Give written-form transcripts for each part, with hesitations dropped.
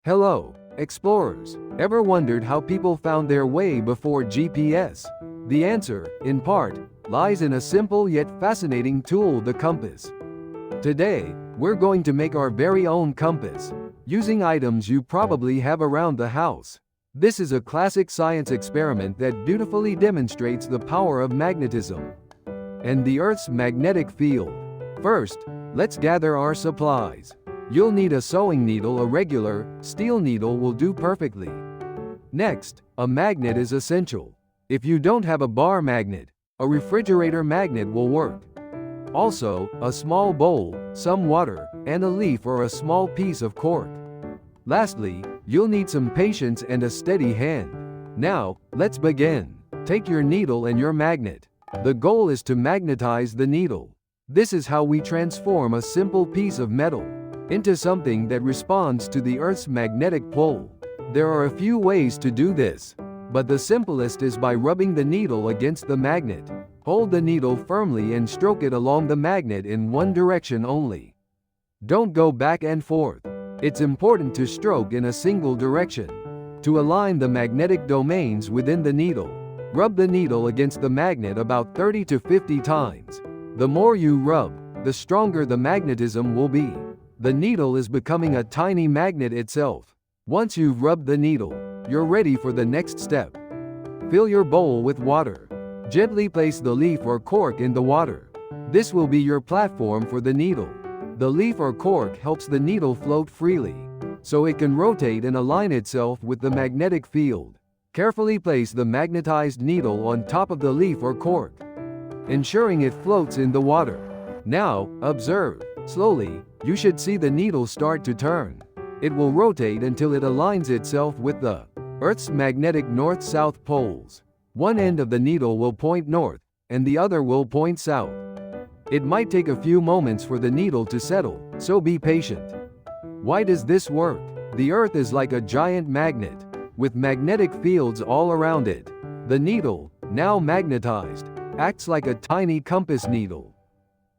Hello, explorers. Ever wondered how people found their way before GPS? The answer, in part, lies in a simple yet fascinating tool, the compass. Today, we're going to make our very own compass, using items you probably have around the house. This is a classic science experiment that beautifully demonstrates the power of magnetism and the Earth's magnetic field. First, let's gather our supplies. You'll need a sewing needle. A regular, steel needle will do perfectly. Next, a magnet is essential. If you don't have a bar magnet, a refrigerator magnet will work. Also, a small bowl, some water, and a leaf or a small piece of cork. Lastly, you'll need some patience and a steady hand. Now, let's begin. Take your needle and your magnet. The goal is to magnetize the needle. This is how we transform a simple piece of metal into something that responds to the Earth's magnetic pull. There are a few ways to do this, but the simplest is by rubbing the needle against the magnet. Hold the needle firmly and stroke it along the magnet in one direction only. Don't go back and forth. It's important to stroke in a single direction. To align the magnetic domains within the needle, rub the needle against the magnet about 30 to 50 times. The more you rub, the stronger the magnetism will be. The needle is becoming a tiny magnet itself. Once you've rubbed the needle, you're ready for the next step. Fill your bowl with water. Gently place the leaf or cork in the water. This will be your platform for the needle. The leaf or cork helps the needle float freely, so it can rotate and align itself with the magnetic field. Carefully place the magnetized needle on top of the leaf or cork, ensuring it floats in the water. Now, observe. Slowly, you should see the needle start to turn. It will rotate until it aligns itself with the Earth's magnetic north-south poles. One end of the needle will point north, and the other will point south. It might take a few moments for the needle to settle, so be patient. Why does this work? The Earth is like a giant magnet, with magnetic fields all around it. The needle, now magnetized, acts like a tiny compass needle.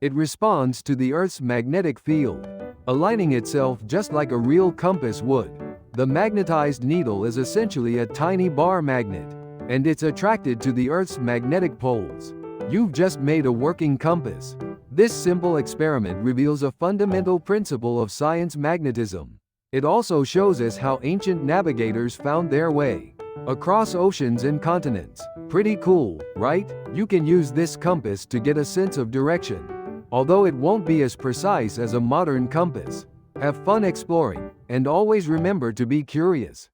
It responds to the Earth's magnetic field, aligning itself just like a real compass would. The magnetized needle is essentially a tiny bar magnet, and it's attracted to the Earth's magnetic poles. You've just made a working compass. This simple experiment reveals a fundamental principle of science: magnetism. It also shows us how ancient navigators found their way across oceans and continents. Pretty cool, right? You can use this compass to get a sense of direction, although it won't be as precise as a modern compass. Have fun exploring, and always remember to be curious.